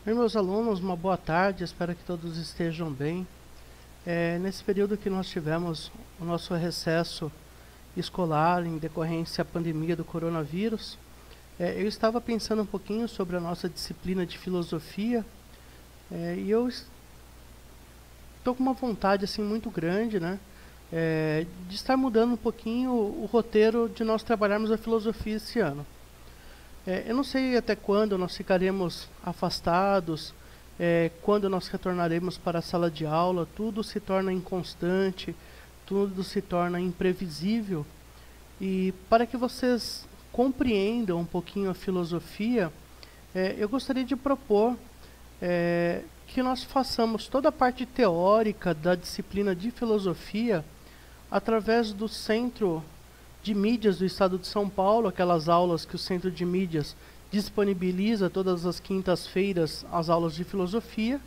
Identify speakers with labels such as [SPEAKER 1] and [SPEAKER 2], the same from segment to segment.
[SPEAKER 1] Oi, meus alunos, uma boa tarde, espero que todos estejam bem. Nesse período que nós tivemos o nosso recesso escolar em decorrência da pandemia do coronavírus, eu estava pensando um pouquinho sobre a nossa disciplina de filosofia e eu estou com uma vontade assim, muito grande, né, de estar mudando um pouquinho o roteiro de nós trabalharmos a filosofia esse ano. Eu não sei até quando nós ficaremos afastados, quando nós retornaremos para a sala de aula, tudo se torna inconstante, tudo se torna imprevisível. E para que vocês compreendam um pouquinho a filosofia, eu gostaria de propor que nós façamos toda a parte teórica da disciplina de filosofia através do Centro de Mídias do Estado de São Paulo, aquelas aulas que o Centro de Mídias disponibiliza todas as quintas-feiras, as aulas de filosofia.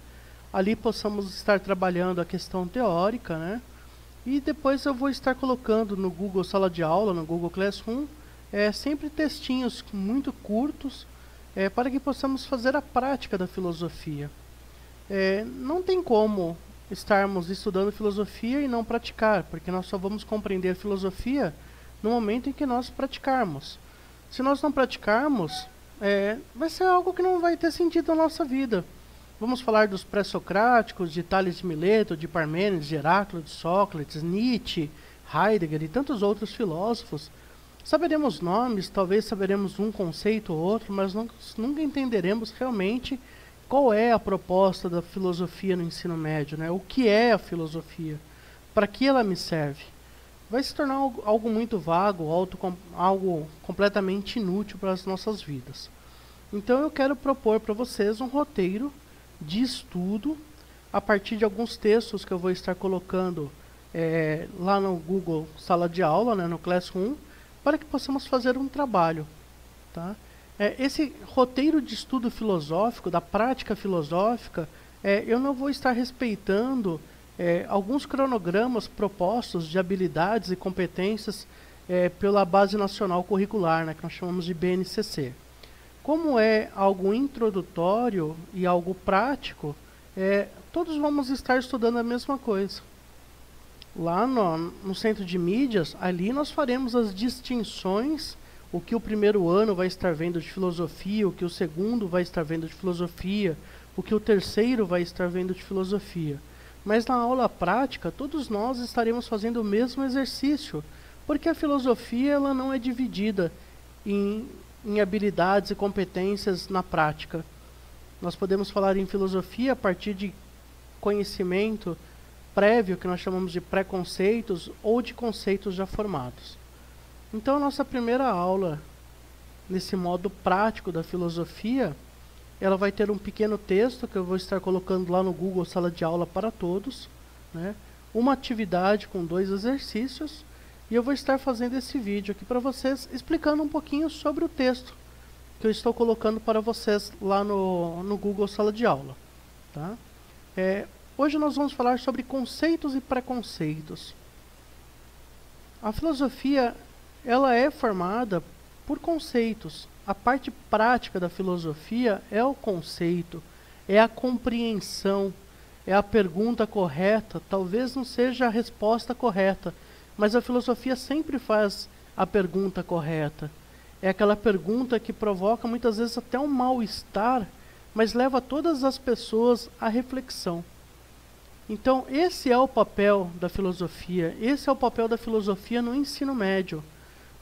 [SPEAKER 1] Ali possamos estar trabalhando a questão teórica, né? E depois eu vou estar colocando no Google Sala de Aula, no Google Classroom, sempre textinhos muito curtos, para que possamos fazer a prática da filosofia. Não tem como estarmos estudando filosofia e não praticar, porque nós só vamos compreender a filosofia no momento em que nós praticarmos. Se nós não praticarmos, vai ser algo que não vai ter sentido na nossa vida. Vamos falar dos pré-socráticos, de Tales de Mileto, de Parmênides, de Heráclito, de Sócrates, Nietzsche, Heidegger e tantos outros filósofos. Saberemos nomes, talvez saberemos um conceito ou outro, mas nunca entenderemos realmente qual é a proposta da filosofia no ensino médio, né? O que é a filosofia? Para que ela me serve? Vai se tornar algo muito vago, algo completamente inútil para as nossas vidas. Então eu quero propor para vocês um roteiro de estudo a partir de alguns textos que eu vou estar colocando lá no Google Sala de Aula, né, no Classroom, para que possamos fazer um trabalho. Tá? Esse roteiro de estudo filosófico, da prática filosófica, eu não vou estar respeitando alguns cronogramas propostos de habilidades e competências pela Base Nacional Curricular, né, que nós chamamos de BNCC. Como é algo introdutório e algo prático, todos vamos estar estudando a mesma coisa. Lá no Centro de Mídias, ali nós faremos as distinções, o que o primeiro ano vai estar vendo de filosofia, o que o segundo vai estar vendo de filosofia, o que o terceiro vai estar vendo de filosofia. Mas na aula prática, todos nós estaremos fazendo o mesmo exercício, porque a filosofia ela não é dividida em habilidades e competências na prática. Nós podemos falar em filosofia a partir de conhecimento prévio, que nós chamamos de preconceitos, ou de conceitos já formados. Então, a nossa primeira aula, nesse modo prático da filosofia, ela vai ter um pequeno texto que eu vou estar colocando lá no Google Sala de Aula para todos, né? Uma atividade com 2 exercícios, e eu vou estar fazendo esse vídeo aqui para vocês, explicando um pouquinho sobre o texto que eu estou colocando para vocês lá no Google Sala de Aula. Tá? Hoje nós vamos falar sobre conceitos e preconceitos. A filosofia ela é formada por conceitos. A parte prática da filosofia é o conceito, é a compreensão, é a pergunta correta. Talvez não seja a resposta correta, mas a filosofia sempre faz a pergunta correta. É aquela pergunta que provoca muitas vezes até um mal-estar, mas leva todas as pessoas à reflexão. Então, esse é o papel da filosofia, esse é o papel da filosofia no ensino médio.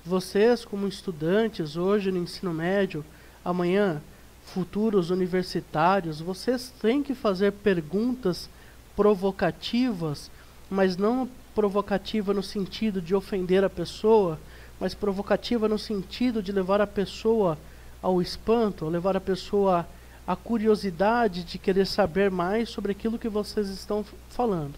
[SPEAKER 1] Vocês, como estudantes, hoje no ensino médio, amanhã, futuros universitários, vocês têm que fazer perguntas provocativas, mas não provocativa no sentido de ofender a pessoa, mas provocativa no sentido de levar a pessoa ao espanto, levar a pessoa à curiosidade de querer saber mais sobre aquilo que vocês estão falando,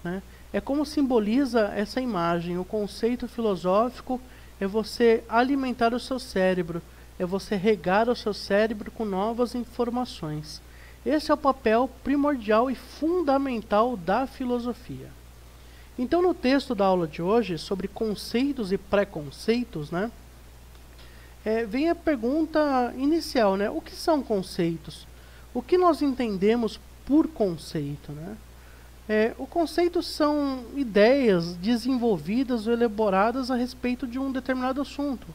[SPEAKER 1] né? É como simboliza essa imagem. O conceito filosófico é você alimentar o seu cérebro, é você regar o seu cérebro com novas informações. Esse é o papel primordial e fundamental da filosofia. Então, no texto da aula de hoje, sobre conceitos e preconceitos, né, vem a pergunta inicial, né? O que são conceitos? O que nós entendemos por conceito, né? O conceito são ideias desenvolvidas ou elaboradas a respeito de um determinado assunto,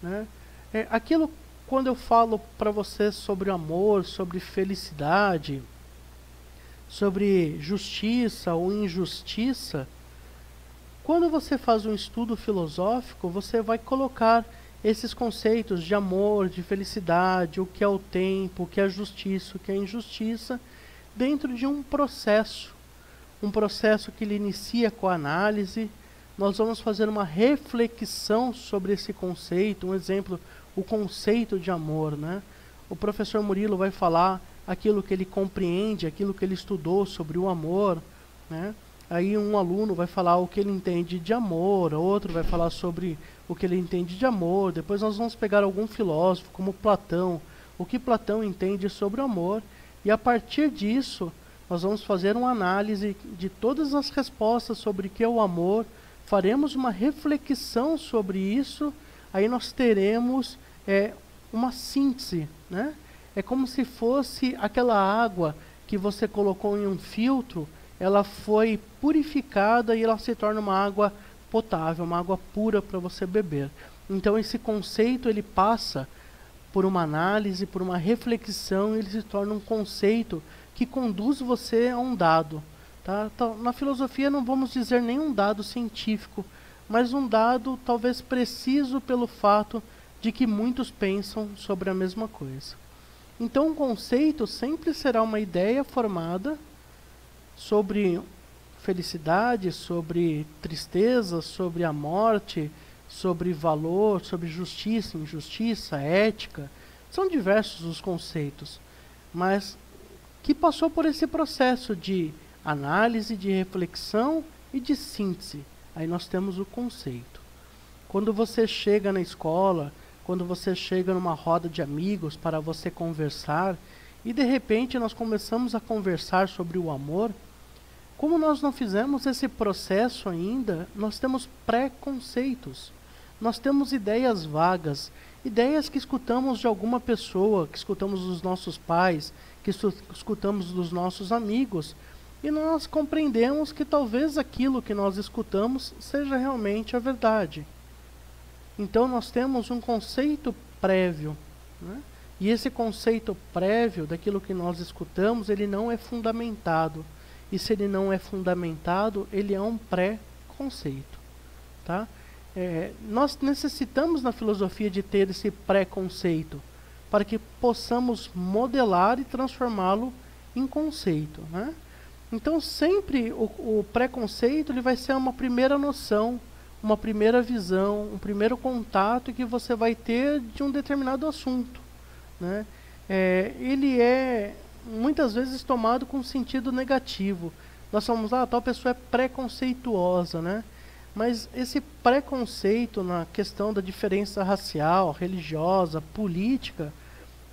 [SPEAKER 1] né? Aquilo, quando eu falo para você sobre amor, sobre felicidade, sobre justiça ou injustiça, quando você faz um estudo filosófico, você vai colocar esses conceitos de amor, de felicidade, o que é o tempo, o que é a justiça, o que é a injustiça, dentro de um processo que ele inicia com a análise. Nós vamos fazer uma reflexão sobre esse conceito. Um exemplo, o conceito de amor, né? O professor Murilo vai falar aquilo que ele compreende, aquilo que ele estudou sobre o amor, né? Aí um aluno vai falar o que ele entende de amor, outro vai falar sobre o que ele entende de amor. Depois nós vamos pegar algum filósofo, como Platão, o que Platão entende sobre o amor, e a partir disso nós vamos fazer uma análise de todas as respostas sobre o que é o amor, faremos uma reflexão sobre isso, aí nós teremos uma síntese, né? É como se fosse aquela água que você colocou em um filtro, ela foi purificada e ela se torna uma água potável, uma água pura para você beber. Então esse conceito ele passa por uma análise, por uma reflexão, ele se torna um conceito que conduz você a um dado. Tá? Então, na filosofia não vamos dizer nenhum dado científico, mas um dado talvez preciso pelo fato de que muitos pensam sobre a mesma coisa. Então um conceito sempre será uma ideia formada sobre felicidade, sobre tristeza, sobre a morte, sobre valor, sobre justiça, injustiça, ética. São diversos os conceitos, mas que passou por esse processo de análise, de reflexão e de síntese. Aí nós temos o conceito. Quando você chega na escola, quando você chega numa roda de amigos para você conversar, e de repente nós começamos a conversar sobre o amor, como nós não fizemos esse processo ainda, nós temos preconceitos. Nós temos ideias vagas, ideias que escutamos de alguma pessoa, que escutamos dos nossos pais, que escutamos dos nossos amigos, e nós compreendemos que talvez aquilo que nós escutamos seja realmente a verdade. Então nós temos um conceito prévio, né? E esse conceito prévio daquilo que nós escutamos, ele não é fundamentado. E se ele não é fundamentado, ele é um pré-conceito. Tá? Nós necessitamos na filosofia de ter esse pré-conceito para que possamos modelar e transformá-lo em conceito. Né? Então sempre o pré-conceito ele vai ser uma primeira noção, uma primeira visão, um primeiro contato que você vai ter de um determinado assunto. Né? Ele é muitas vezes tomado com sentido negativo. Nós falamos, tal pessoa é preconceituosa, né? Mas esse preconceito na questão da diferença racial, religiosa, política,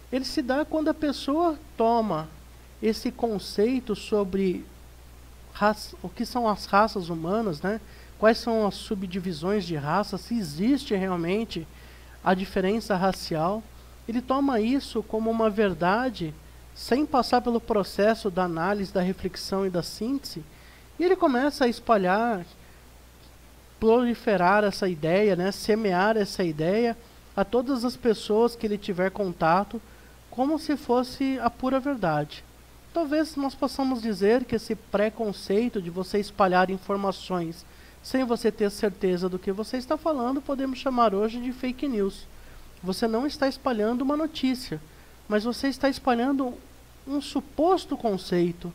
[SPEAKER 1] ele se dá quando a pessoa toma esse conceito sobre o que são as raças humanas, né? Quais são as subdivisões de raça, se existe realmente a diferença racial. Ele toma isso como uma verdade, sem passar pelo processo da análise, da reflexão e da síntese, e ele começa a espalhar, proliferar essa ideia, né, semear essa ideia a todas as pessoas que ele tiver contato, como se fosse a pura verdade. Talvez nós possamos dizer que esse preconceito de você espalhar informações sem você ter certeza do que você está falando, podemos chamar hoje de fake news. Você não está espalhando uma notícia, mas você está espalhando um suposto conceito.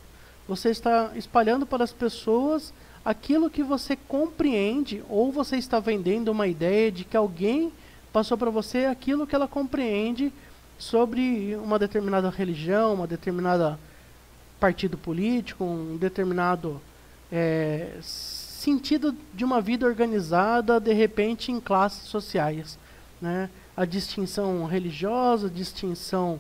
[SPEAKER 1] Você está espalhando para as pessoas aquilo que você compreende, ou você está vendendo uma ideia de que alguém passou para você aquilo que ela compreende sobre uma determinada religião, uma determinada partido político, um determinado sentido de uma vida organizada, de repente em classes sociais, né? A distinção religiosa, a distinção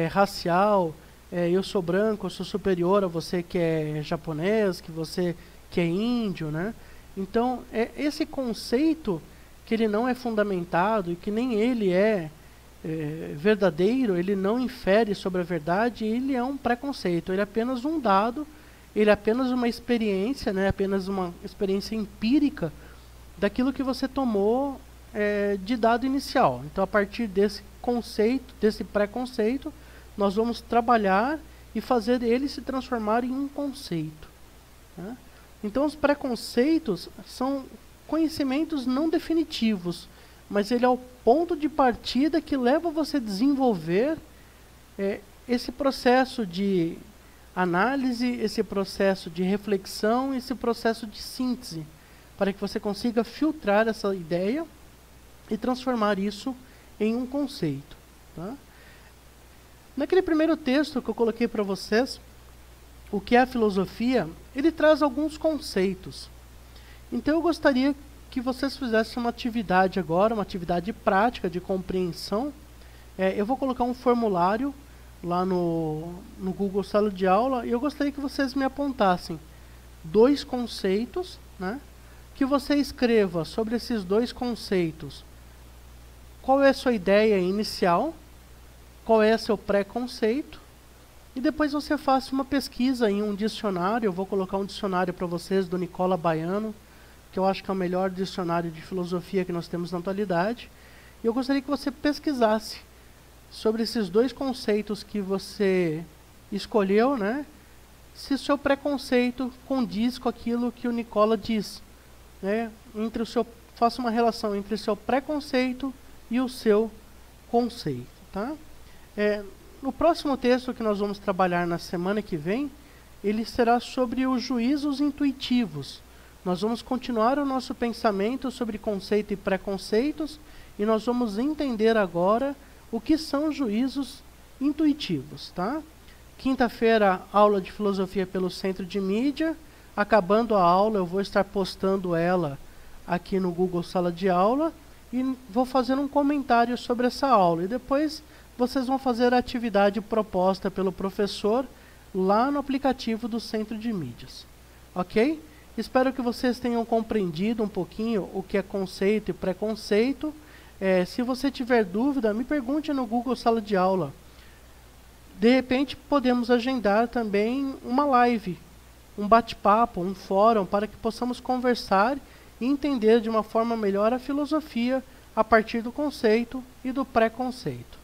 [SPEAKER 1] racial, eu sou branco, eu sou superior a você que é japonês, que você que é índio, né? Então, esse conceito que ele não é fundamentado e que nem ele é verdadeiro, ele não infere sobre a verdade, ele é um preconceito, ele é apenas um dado, ele é apenas uma experiência, né, apenas uma experiência empírica daquilo que você tomou de dado inicial. Então, a partir desse conceito, desse preconceito, nós vamos trabalhar e fazer ele se transformar em um conceito. Tá? Então, os preconceitos são conhecimentos não definitivos, mas ele é o ponto de partida que leva você a desenvolver esse processo de análise, esse processo de reflexão, esse processo de síntese, para que você consiga filtrar essa ideia e transformar isso em um conceito. Tá? Naquele primeiro texto que eu coloquei para vocês, o que é a filosofia, ele traz alguns conceitos. Então eu gostaria que vocês fizessem uma atividade agora, uma atividade prática de compreensão. Eu vou colocar um formulário lá no Google Sala de Aula, e eu gostaria que vocês me apontassem 2 conceitos, né, que você escreva sobre esses 2 conceitos. Qual é a sua ideia inicial? Qual é seu preconceito? E depois você faça uma pesquisa em um dicionário. Eu vou colocar um dicionário para vocês do Nicola Baiano, que eu acho que é o melhor dicionário de filosofia que nós temos na atualidade. E eu gostaria que você pesquisasse sobre esses 2 conceitos que você escolheu, né? Se o seu preconceito condiz com aquilo que o Nicola diz, né? Faça uma relação entre o seu preconceito e o seu conceito, tá? No próximo texto que nós vamos trabalhar na semana que vem, ele será sobre os juízos intuitivos. Nós vamos continuar o nosso pensamento sobre conceito e preconceitos, e nós vamos entender agora o que são juízos intuitivos, tá? Quinta-feira, aula de filosofia pelo Centro de Mídia. Acabando a aula, eu vou estar postando ela aqui no Google Sala de Aula, e vou fazer um comentário sobre essa aula, e depois vocês vão fazer a atividade proposta pelo professor lá no aplicativo do Centro de Mídias. Ok? Espero que vocês tenham compreendido um pouquinho o que é conceito e preconceito. Se você tiver dúvida, me pergunte no Google Sala de Aula. De repente, podemos agendar também uma live, um bate-papo, um fórum, para que possamos conversar e entender de uma forma melhor a filosofia a partir do conceito e do preconceito.